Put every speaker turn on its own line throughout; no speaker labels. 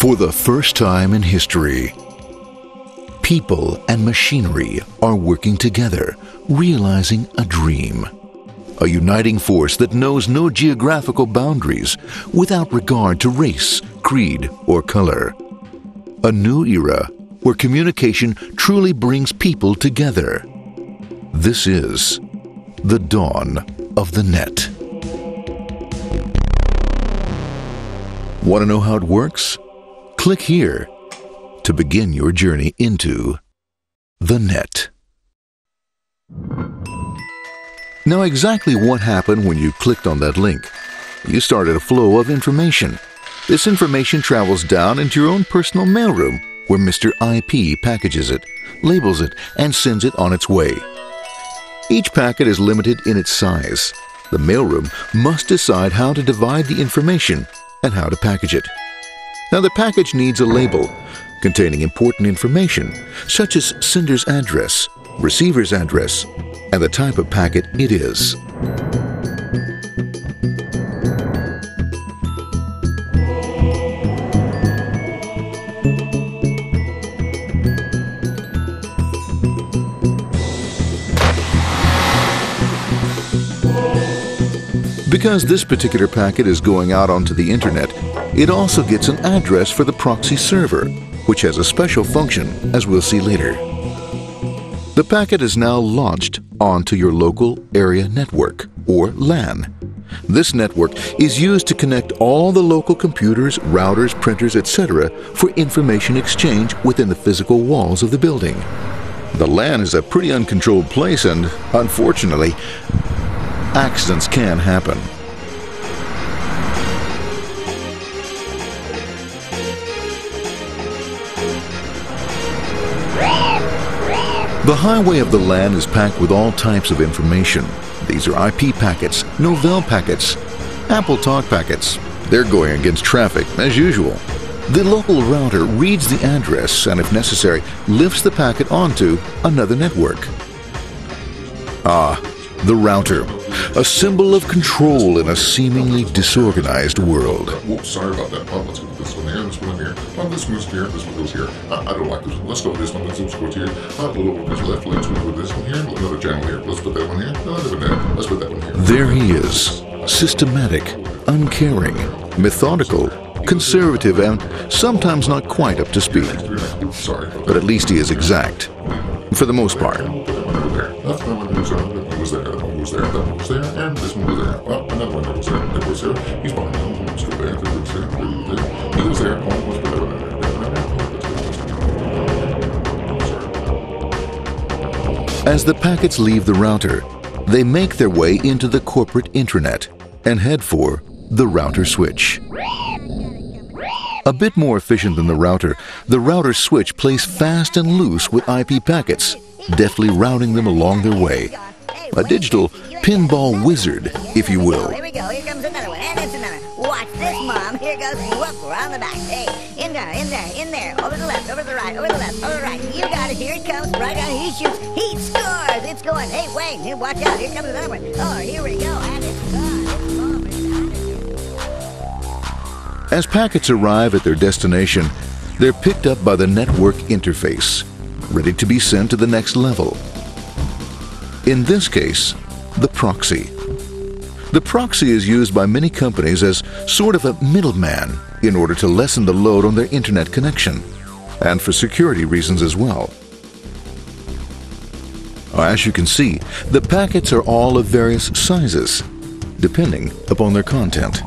For the first time in history, people and machinery are working together, realizing a dream. A uniting force that knows no geographical boundaries without regard to race, creed, or color. A new era where communication truly brings people together. This is the dawn of the net. Want to know how it works? Click here to begin your journey into the net. Now, exactly what happened when you clicked on that link? You started a flow of information. This information travels down into your own personal mailroom, where Mr. IP packages it, labels it, and sends it on its way. Each packet is limited in its size. The mailroom must decide how to divide the information and how to package it. Now, the package needs a label containing important information, such as sender's address, receiver's address, and the type of packet it is. Because this particular packet is going out onto the internet, it also gets an address for the proxy server, which has a special function, as we'll see later. The packet is now launched onto your local area network, or LAN. This network is used to connect all the local computers, routers, printers, etc. for information exchange within the physical walls of the building. The LAN is a pretty uncontrolled place, and unfortunately, accidents can happen. The highway of the LAN is packed with all types of information. These are IP packets, Novell packets, Apple Talk packets. They're going against traffic, as usual. The local router reads the address and, if necessary, lifts the packet onto another network. The router, a symbol of control in a seemingly disorganized world.
Whoops, sorry about that. Let's go with this one here, this one here. This moves here, this one goes here. I don't like this one. Let's go with this one. Let's go here. A little bit left. Let's go with this one here. Another channel here. Let's put that one here. Another one there. Let's put that one here.
There he is, systematic, uncaring, methodical, conservative, and sometimes not quite up to speed.
Sorry.
But at least he is exact, for the most part.
That one was there, that one was there, that one was there, and this one was there. Well, another one that was there, that was there. He's behind him, he was still there, that was there, he was there, one was there.
As the packets leave the router, they make their way into the corporate intranet and head for the router switch. A bit more efficient than the router switch plays fast and loose with IP packets, deftly routing them along their way. A digital pinball wizard, if you will.
Here we go. Here comes another one. And it's another. Watch this, Mom. Here goes. Whoop, we're on the back. Hey, in there. Over the left, over the right, over the left, over the right. You got it. Here it comes. Right on. He shoots. He scores. It's going. Hey, Wayne, watch out. Here comes another one. Oh, here we go. And it's gone. It's gone.
As packets arrive at their destination, they're picked up by the network interface, ready to be sent to the next level. In this case, the proxy. The proxy is used by many companies as sort of a middleman in order to lessen the load on their internet connection, and for security reasons as well. As you can see, the packets are all of various sizes, depending upon their content.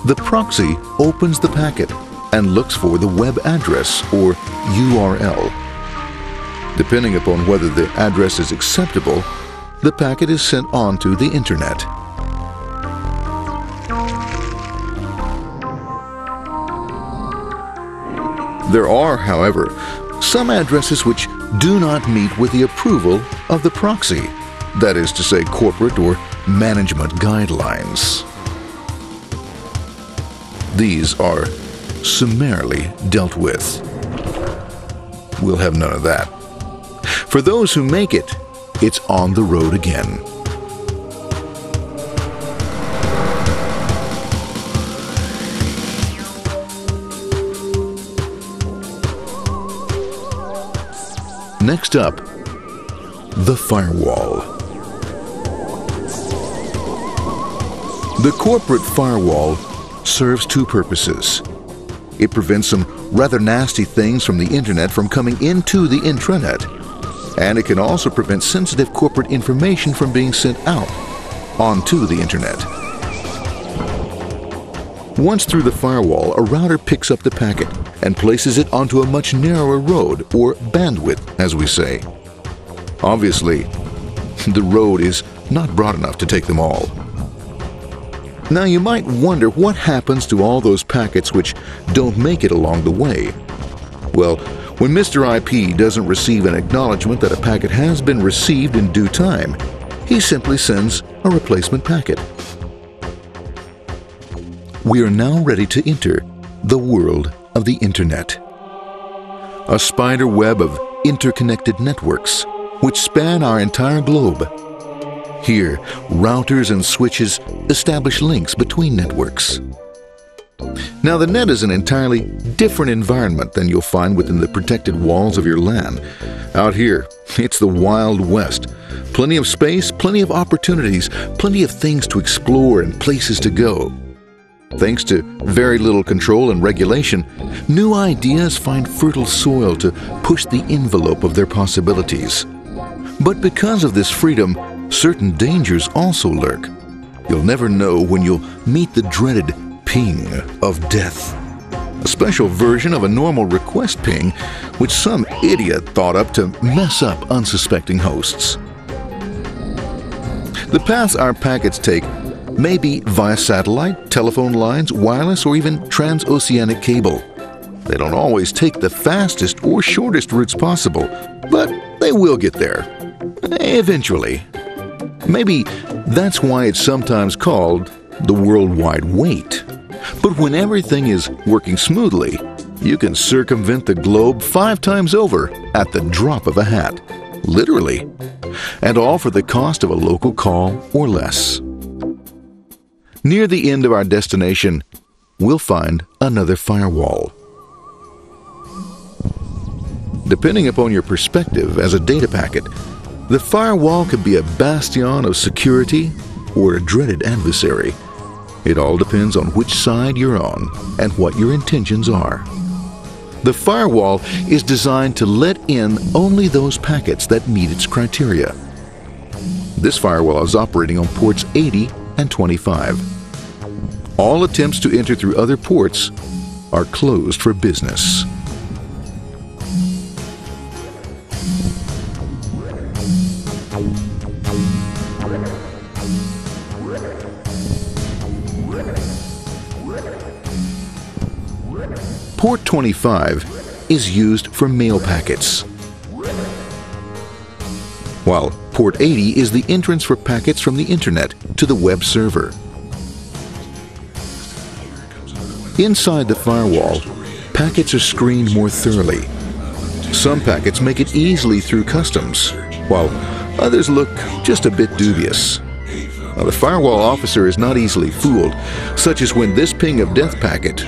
The proxy opens the packet and looks for the web address, or URL. Depending upon whether the address is acceptable, the packet is sent on to the internet. There are, however, some addresses which do not meet with the approval of the proxy, that is to say, corporate or management guidelines. these are summarily dealt with. We'll have none of that. For those who make it, it's on the road again. Next up, the firewall. The corporate firewall serves two purposes. It prevents some rather nasty things from the internet from coming into the intranet, and it can also prevent sensitive corporate information from being sent out onto the internet. Once through the firewall, a router picks up the packet and places it onto a much narrower road, or bandwidth, as we say. Obviously, the road is not broad enough to take them all. Now you might wonder what happens to all those packets which don't make it along the way. Well, when Mr. IP doesn't receive an acknowledgement that a packet has been received in due time, he simply sends a replacement packet. We are now ready to enter the world of the Internet. A spider web of interconnected networks which span our entire globe. Here, routers and switches establish links between networks. Now, the net is an entirely different environment than you'll find within the protected walls of your LAN. Out here, it's the Wild West. Plenty of space, plenty of opportunities, plenty of things to explore and places to go. Thanks to very little control and regulation, new ideas find fertile soil to push the envelope of their possibilities. But because of this freedom, certain dangers also lurk. You'll never know when you'll meet the dreaded ping of death. A special version of a normal request ping, which some idiot thought up to mess up unsuspecting hosts. The paths our packets take may be via satellite, telephone lines, wireless, or even transoceanic cable. They don't always take the fastest or shortest routes possible, but they will get there. Eventually. Maybe that's why it's sometimes called the worldwide wait. But when everything is working smoothly, you can circumvent the globe 5 times over at the drop of a hat. Literally. And all for the cost of a local call or less. Near the end of our destination, we'll find another firewall. Depending upon your perspective as a data packet, the firewall could be a bastion of security or a dreaded adversary. It all depends on which side you're on and what your intentions are. The firewall is designed to let in only those packets that meet its criteria. This firewall is operating on ports 80 and 25. All attempts to enter through other ports are closed for business. Port 25 is used for mail packets, while Port 80 is the entrance for packets from the Internet to the web server. Inside the firewall, packets are screened more thoroughly. Some packets make it easily through customs, while others look just a bit dubious. Now, the firewall officer is not easily fooled, such as when this ping of death packet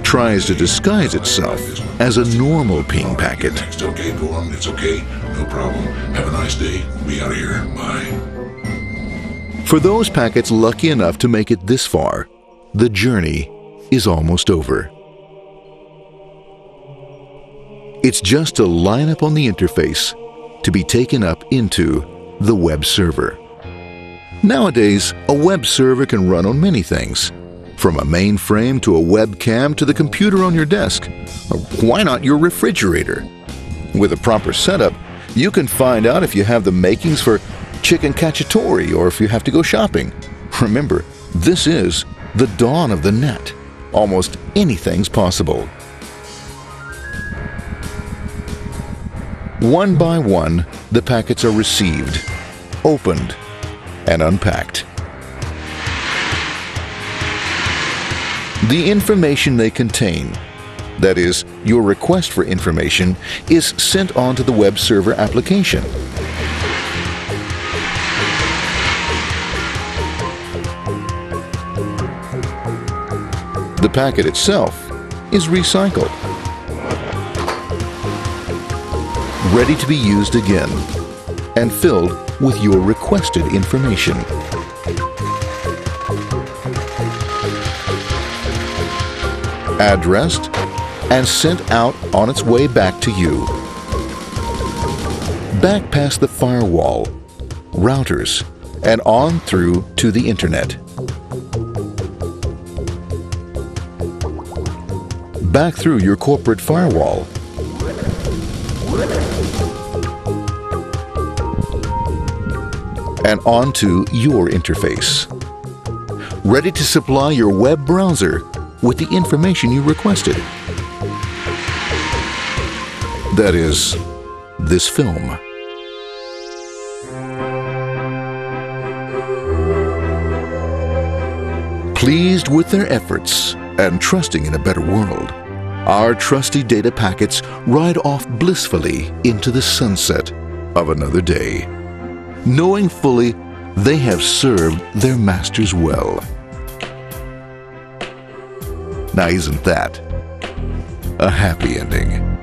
tries to disguise itself as a normal ping packet.
It's okay, go on. It's okay. No problem. Have a nice day. Be out of here. Bye.
For those packets lucky enough to make it this far, the journey is almost over. It's just a line up on the interface to be taken up into the web server. Nowadays, a web server can run on many things, from a mainframe to a webcam to the computer on your desk, or why not your refrigerator? With a proper setup, you can find out if you have the makings for chicken cacciatore or if you have to go shopping. Remember, this is the dawn of the net. Almost anything's possible. One by one, the packets are received, opened, and unpacked. The information they contain, that is, your request for information, is sent on to the web server application. The packet itself is recycled, ready to be used again, and filled with your requested information. Addressed and sent out on its way back to you. Back past the firewall, routers, and on through to the internet. Back through your corporate firewall. And onto your interface. Ready to supply your web browser with the information you requested. That is, this film. Pleased with their efforts and trusting in a better world, our trusty data packets ride off blissfully into the sunset of another day, knowing fully they have served their masters well. Now, isn't that a happy ending?